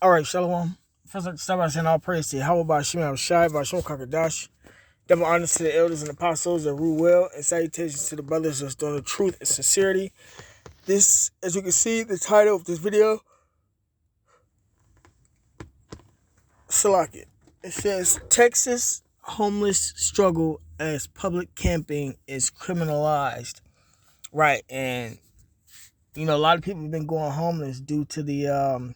All right, Shalom. First, let's start by saying all praise to How about Shema Shai, by Shom Kakadash. Double honors to the elders and apostles that rule well, and salutations to the brothers that's doing the truth and sincerity. This, as you can see, the title of this video, Salak. It says, Texas homeless struggle as public camping is criminalized. Right, and, a lot of people have been going homeless due to the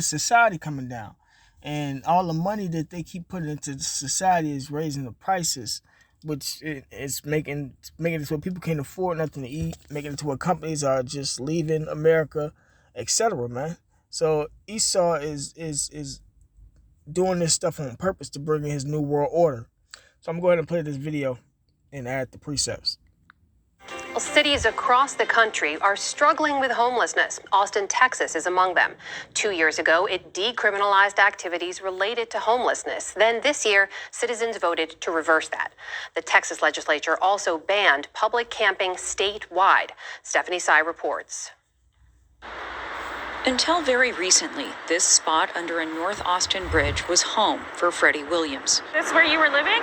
society coming down, and all the money that they keep putting into the society is raising the prices, which is making it so people can't afford nothing to eat, making it to where companies are just leaving America, etc. Man, so Esau is doing this stuff on purpose to bring in his new world order. So I'm going to go ahead and play this video and add the precepts. Cities across the country are struggling with homelessness. Austin, Texas is among them. 2 years ago, it decriminalized activities related to homelessness. Then this year, citizens voted to reverse that. The Texas legislature also banned public camping statewide. Stephanie Sy reports. Until very recently, this spot under a North Austin bridge was home for Freddie Williams. This is where you were living?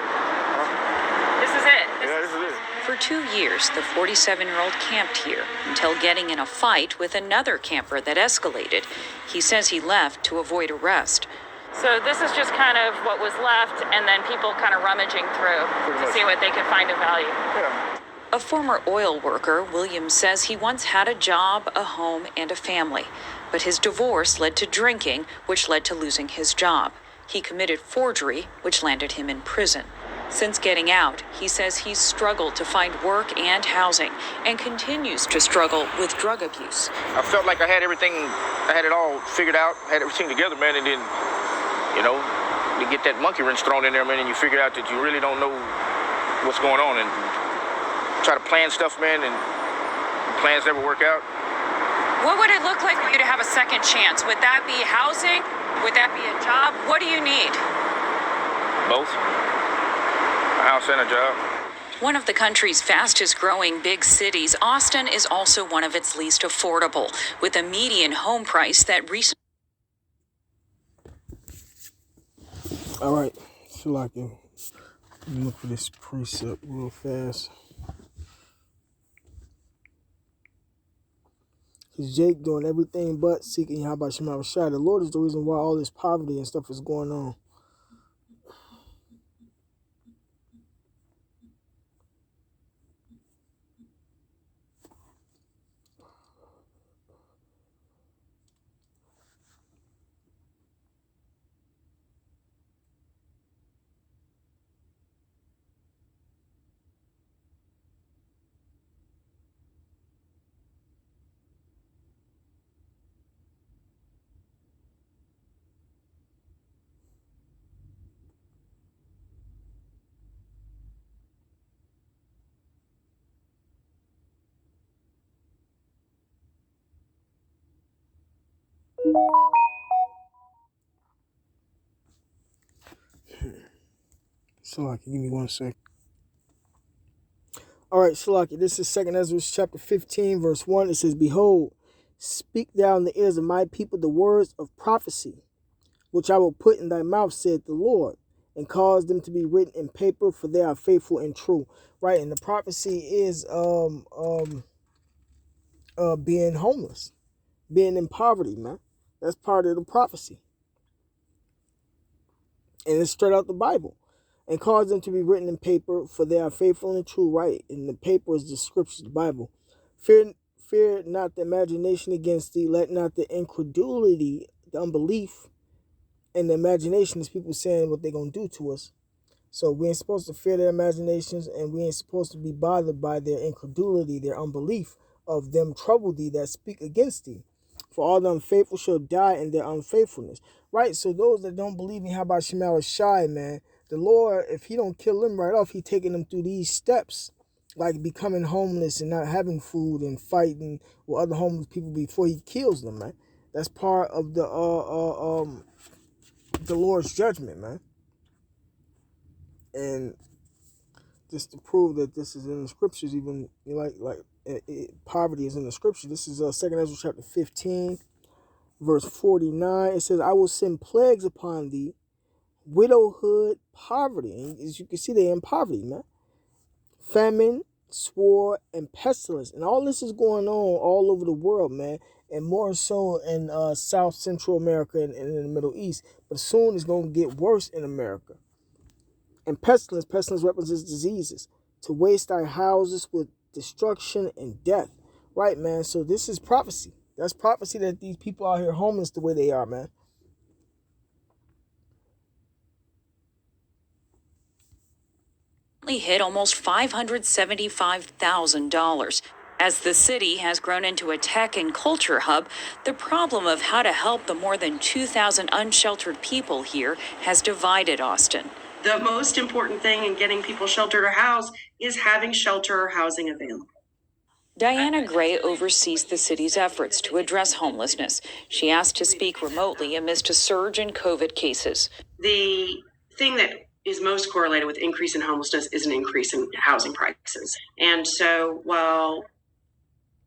This is it? This is it. For 2 years, the 47-year-old camped here until getting in a fight with another camper that escalated. He says he left to avoid arrest. So this is just kind of what was left, and then people kind of rummaging through to see what they can find of value. Yeah. A former oil worker, Williams says he once had a job, a home, and a family. But his divorce led to drinking, which led to losing his job. He committed forgery, which landed him in prison. Since getting out, he says he's struggled to find work and housing and continues to struggle with drug abuse. I felt like I had it all figured out, had everything together, man, and then, you get that monkey wrench thrown in there, man, and you figure out that you really don't know what's going on, and try to plan stuff, man, and plans never work out. What would it look like for you to have a second chance? Would that be housing? Would that be a job? What do you need? Both. A house and a job. One of the country's fastest growing big cities, Austin is also one of its least affordable, with a median home price that recently... All right, Salak. Let me look for this precept real fast. Because Jake doing everything but seeking Yahweh Shema Shai. The Lord is the reason why all this poverty and stuff is going on. Salaki, give me 1 sec. All right, Salaki, this is 2nd Ezra chapter 15, verse 1. It says, Behold, speak thou in the ears of my people the words of prophecy, which I will put in thy mouth, saith the Lord, and cause them to be written in paper, for they are faithful and true. Right, and the prophecy is being homeless, being in poverty, man. That's part of the prophecy. And it's straight out the Bible. And cause them to be written in paper, for they are faithful and true. Right, and the paper is the scriptures, the Bible. Fear not the imagination against thee. Let not the incredulity, the unbelief, and the imagination is people saying what they're going to do to us. So we ain't supposed to fear their imaginations, and we ain't supposed to be bothered by their incredulity, their unbelief of them trouble thee that speak against thee. For all the unfaithful shall die in their unfaithfulness. Right, so those that don't believe in how about Shema Shai, man, the Lord, if he don't kill them right off, he taking them through these steps, like becoming homeless and not having food and fighting with other homeless people before he kills them, man. That's part of the Lord's judgment, man. And just to prove that this is in the scriptures, even poverty is in the scripture. This is 2nd Ezra chapter 15, verse 49, it says, I will send plagues upon thee, widowhood, poverty. And as you can see, they're in poverty, man. Famine, sword, and pestilence. And all this is going on all over the world, man. And more so in South Central America and in the Middle East. But soon it's going to get worse in America. And pestilence represents diseases. To waste thy houses with destruction and death. Right, man? So this is prophecy. That's prophecy that these people out here homeless the way they are, man. Hit almost $575,000. As the city has grown into a tech and culture hub, the problem of how to help the more than 2,000 unsheltered people here has divided Austin. The most important thing in getting people sheltered or housed is having shelter or housing available. Diana Gray oversees the city's efforts to address homelessness. She asked to speak remotely amidst a surge in COVID cases. The thing that is most correlated with increase in homelessness is an increase in housing prices. And so while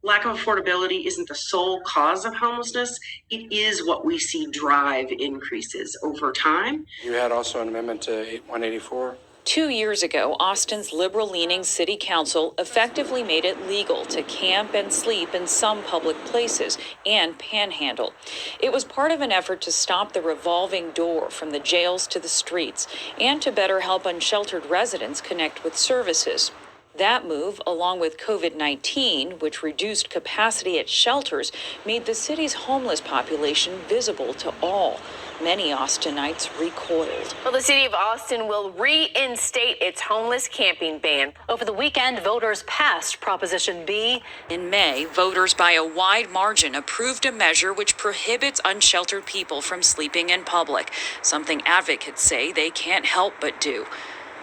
lack of affordability isn't the sole cause of homelessness, it is what we see drive increases over time. You had also an amendment to 184. 2 years ago, Austin's liberal-leaning city council effectively made it legal to camp and sleep in some public places and panhandle. It was part of an effort to stop the revolving door from the jails to the streets and to better help unsheltered residents connect with services. That move, along with COVID-19, which reduced capacity at shelters, made the city's homeless population visible to all. Many Austinites recoiled. Well, the city of Austin will reinstate its homeless camping ban. Over the weekend, voters passed Proposition B. In May, voters by a wide margin approved a measure which prohibits unsheltered people from sleeping in public, something advocates say they can't help but do.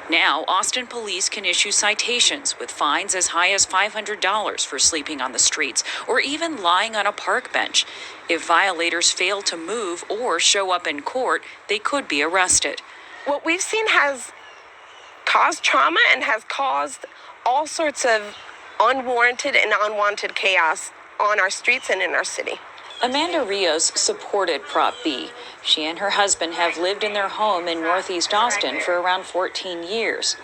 Now, Austin police can issue citations with fines as high as $500 for sleeping on the streets or even lying on a park bench. If violators fail to move or show up in court, they could be arrested. What we've seen has caused trauma and has caused all sorts of unwarranted and unwanted chaos on our streets and in our city. Amanda Rios supported Prop B. She and her husband have lived in their home in Northeast Austin for around 14 years.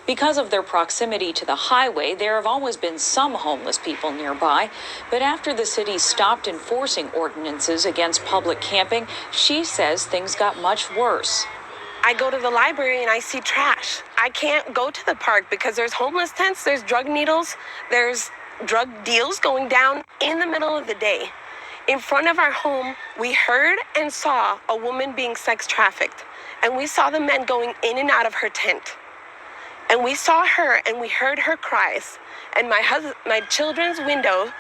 Because of their proximity to the highway, there have always been some homeless people nearby. But after the city stopped enforcing ordinances against public camping, she says things got much worse. I go to the library and I see trash. I can't go to the park because there's homeless tents, there's drug needles, there's drug deals going down in the middle of the day. In front of our home, we heard and saw a woman being sex trafficked, and we saw the men going in and out of her tent. And we saw her and we heard her cries, and my children's window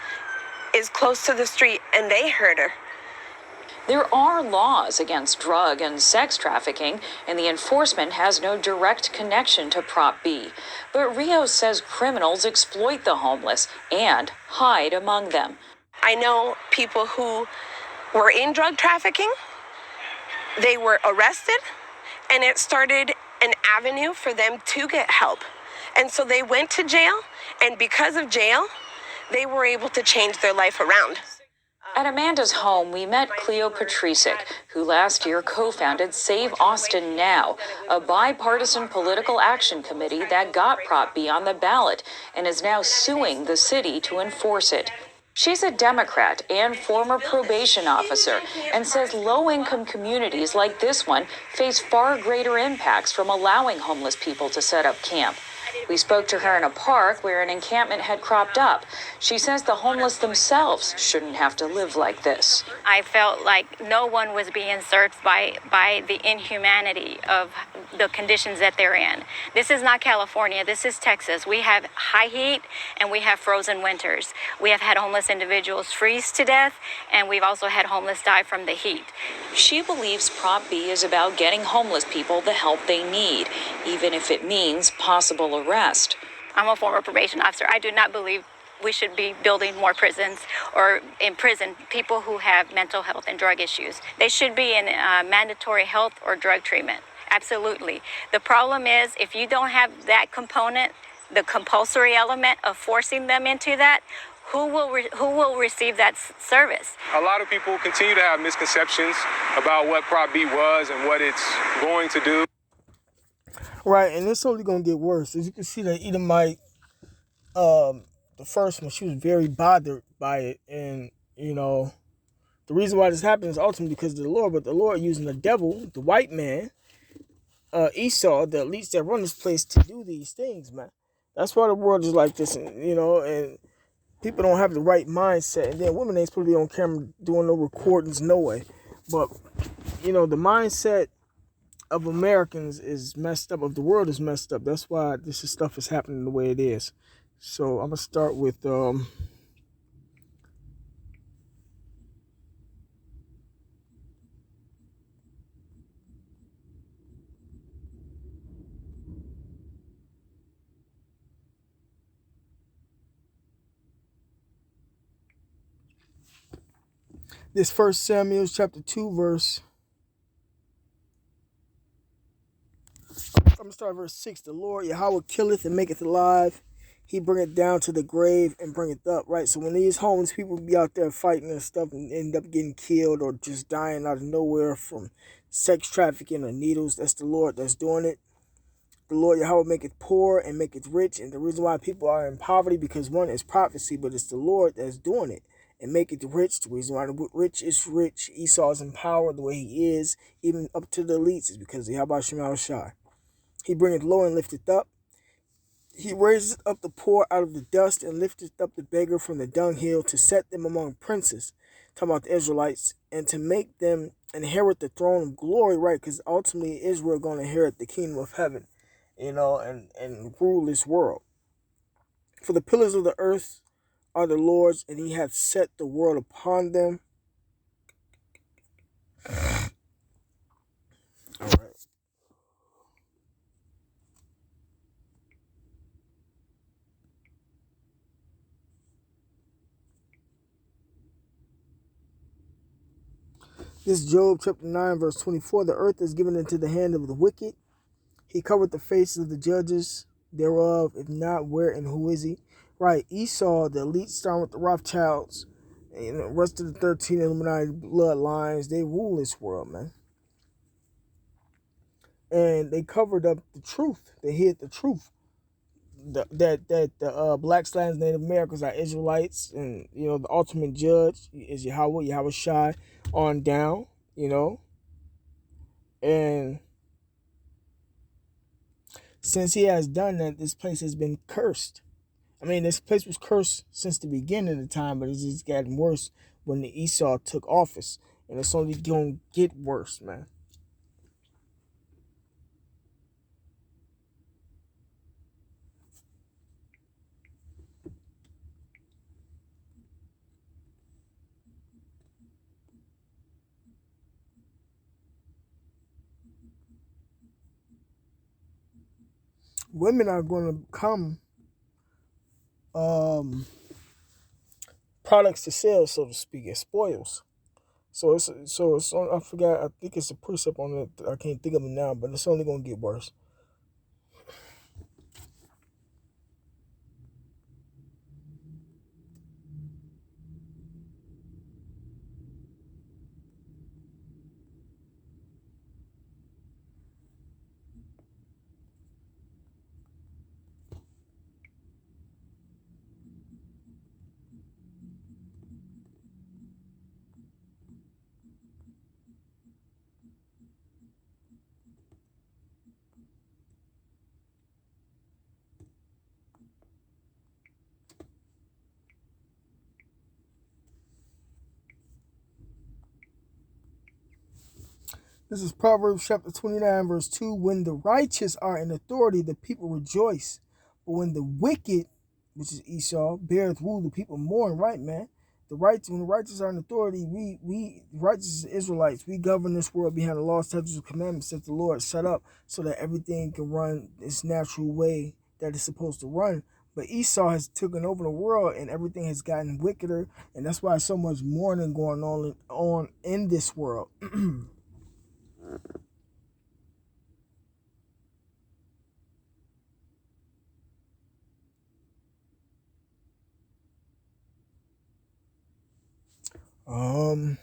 is close to the street, and they heard her. There are laws against drug and sex trafficking, and the enforcement has no direct connection to Prop B. But Rios says criminals exploit the homeless and hide among them. I know people who were in drug trafficking, they were arrested, and it started an avenue for them to get help. And so they went to jail, and because of jail, they were able to change their life around. At Amanda's home, we met Cleo Patricic, who last year co-founded Save Austin Now, a bipartisan political action committee that got Prop B on the ballot and is now suing the city to enforce it. She's a Democrat and former probation officer and says low-income communities like this one face far greater impacts from allowing homeless people to set up camp. We spoke to her in a park where an encampment had cropped up. She says the homeless themselves shouldn't have to live like this. I felt like no one was being served by the inhumanity of the conditions that they're in. This is not California. This is Texas. We have high heat and we have frozen winters. We have had homeless individuals freeze to death, and we've also had homeless die from the heat. She believes Prop B is about getting homeless people the help they need, even if it means possible arrest. I'm a former probation officer. I do not believe we should be building more prisons or imprison people who have mental health and drug issues. They should be in mandatory health or drug treatment. Absolutely. The problem is if you don't have that component, the compulsory element of forcing them into that, who will receive that service? A lot of people continue to have misconceptions about what Prop B was and what it's going to do. Right, and it's only going to get worse. As you can see, the Edomite, the first one, she was very bothered by it. And, the reason why this happened is ultimately because of the Lord, but the Lord using the devil, the white man, Esau, the elites that run this place to do these things, man. That's why the world is like this, and people don't have the right mindset. And then women ain't supposed to be on camera doing no recordings, no way. But, the mindset of Americans is messed up, of the world is messed up. That's why this stuff is happening the way it is. So I'm going to start with this 1 Samuel chapter 2 verse. I'm going to start verse 6. The Lord Yahweh killeth and maketh alive. He bringeth down to the grave and bringeth up. Right? So when these homeless people be out there fighting and stuff and end up getting killed or just dying out of nowhere from sex trafficking or needles, that's the Lord that's doing it. The Lord Yahweh maketh poor and maketh rich. And the reason why people are in poverty, because one is prophecy, but it's the Lord that's doing it. And maketh rich. The reason why the rich is rich, Esau is in power the way he is, even up to the elites, is because of Yahweh Shema Shai. He bringeth low and lifteth up. He raiseth up the poor out of the dust and lifteth up the beggar from the dunghill to set them among princes. Talking about the Israelites. And to make them inherit the throne of glory, right? Because ultimately Israel going to inherit the kingdom of heaven, and rule this world. For the pillars of the earth are the Lord's, and he hath set the world upon them. All right. This is Job chapter 9, verse 24. The earth is given into the hand of the wicked. He covered the faces of the judges thereof. If not, where and who is he? Right. Esau, the elite, starting with the Rothschilds, and the rest of the 13 Illuminati bloodlines, they rule this world, man. And they covered up the truth. They hid the truth. That the blacks, lands, Native Americans are Israelites, and the ultimate judge is Yahweh Shai on down, and since he has done that, this place has been cursed. I mean, this place was cursed since the beginning of the time, but it's just gotten worse when the Esau took office, and it's only gonna get worse, man. Women are going to become products to sell, so to speak, as spoils. So it's I forgot. I think it's a precept on it. I can't think of it now, but it's only going to get worse. This is Proverbs chapter 29, verse 2. When the righteous are in authority, the people rejoice. But when the wicked, which is Esau, beareth rule, the people mourn. Right, man. When the righteous are in authority, we righteous Israelites, we govern this world behind the law, statutes, and commandments that the Lord set up so that everything can run its natural way that it's supposed to run. But Esau has taken over the world, and everything has gotten wickeder, and that's why so much mourning going on in this world. Um,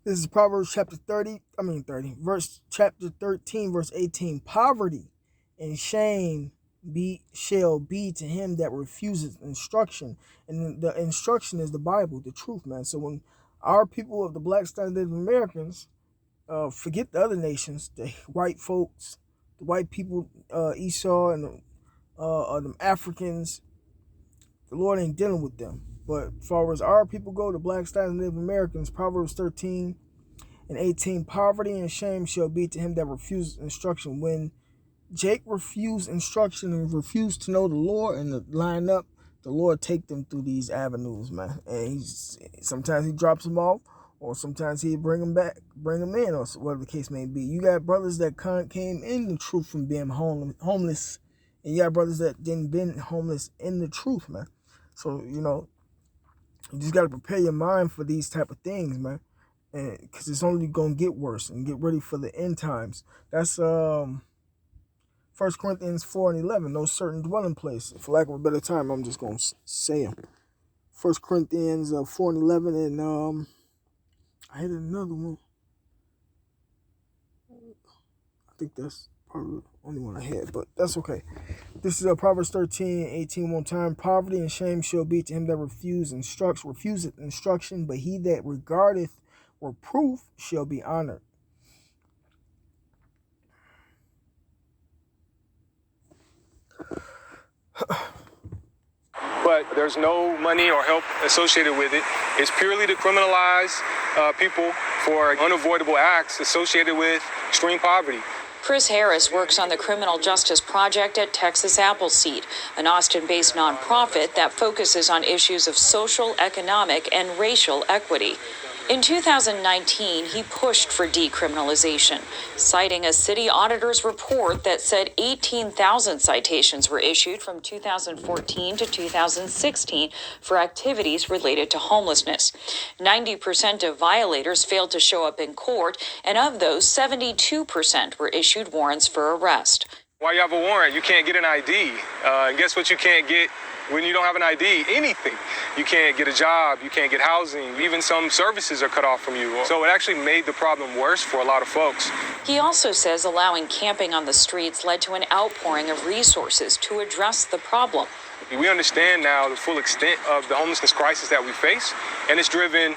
this is Proverbs chapter chapter 13, verse 18. Poverty and shame shall be to him that refuses instruction. And the instruction is the Bible, the truth, man. So when our people of the Black Native Americans, forget the other nations, the white folks, the white people, Esau and them Africans, the Lord ain't dealing with them. But as far as our people go, the Black Native Americans, Proverbs 13 and 18, poverty and shame shall be to him that refuses instruction. When Jake refused instruction and refused to know the Lord and to line up, the Lord take them through these avenues, man. And sometimes he drops them off, or sometimes he bring them back, bring them in, or whatever the case may be. You got brothers that came in the truth from being homeless, and you got brothers that didn't been homeless in the truth, man. So, you just got to prepare your mind for these type of things, man. And because it's only going to get worse, and get ready for the end times. That's 1 Corinthians 4 and 11, no certain dwelling place. For lack of a better time, I'm just going to say them. 1 Corinthians 4 and 11, and I hit another one. I think that's probably the only one I had, but that's okay. This is Proverbs 13, 18, one time. Poverty and shame shall be to him that refuseth instruction, but he that regardeth reproof shall be honored. But there's no money or help associated with it. It's purely to criminalize people for unavoidable acts associated with extreme poverty. Chris Harris works on the Criminal Justice Project at Texas Appleseed, an Austin-based nonprofit that focuses on issues of social, economic, and racial equity. In 2019, he pushed for decriminalization, citing a city auditor's report that said 18,000 citations were issued from 2014 to 2016 for activities related to homelessness. 90% of violators failed to show up in court, and of those, 72% were issued warrants for arrest. While you have a warrant, you can't get an ID. And guess what you can't get when you don't have an ID? Anything. You can't get a job, you can't get housing, even some services are cut off from you. So it actually made the problem worse for a lot of folks. He also says allowing camping on the streets led to an outpouring of resources to address the problem. We understand now the full extent of the homelessness crisis that we face, and it's driven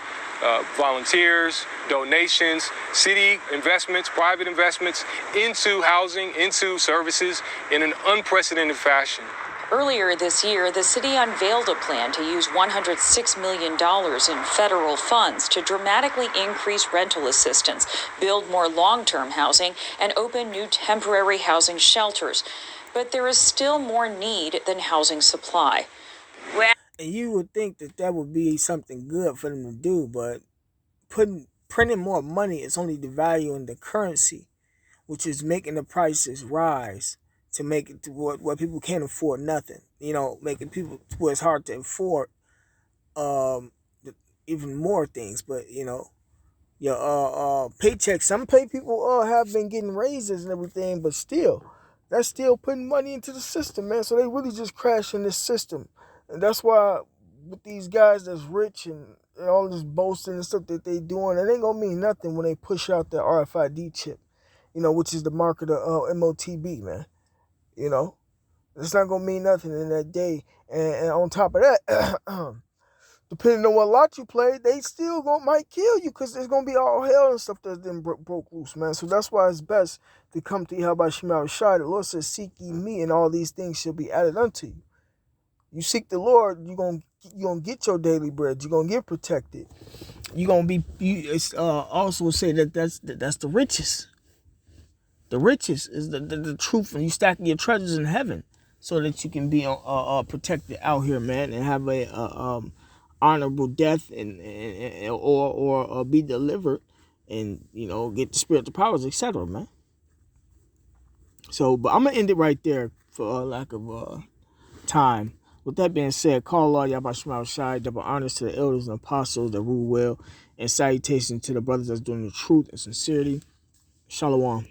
volunteers, donations, city investments, private investments into housing, into services in an unprecedented fashion. Earlier this year, the city unveiled a plan to use $106 million in federal funds to dramatically increase rental assistance, build more long-term housing, and open new temporary housing shelters. But there is still more need than housing supply. And you would think that would be something good for them to do, but printing more money is only devaluing the currency, which is making the prices rise to make it to where people can't afford nothing. Making people where it's hard to afford even more things. But your paychecks, some pay people have been getting raises and everything, but still, that's still putting money into the system, man. So they really just crashing this system, and that's why with these guys that's rich and all this boasting and stuff that they doing, it ain't gonna mean nothing when they push out the RFID chip, which is the mark of the MOTB, man. It's not gonna mean nothing in that day. And on top of that, depending on what lot you play, they still might kill you, because there's gonna be all hell and stuff that's then broke loose, man. So that's why it's best to come to Yahweh Shema Shai. The Lord says, "Seek ye me, and all these things shall be added unto you." You seek the Lord, you're gonna get your daily bread. You're gonna get protected. You're gonna be. It's also say that's the richest. The riches is the truth, and you stacking your treasures in heaven so that you can be protected out here, man, and have a honorable death or be delivered, and get the spiritual powers, etc., man. So, but I'm gonna end it right there for lack of time. With that being said, call Allah Yabashima Shai, double honors to the elders and apostles that rule well, and salutations to the brothers that's doing the truth and sincerity. Shalom.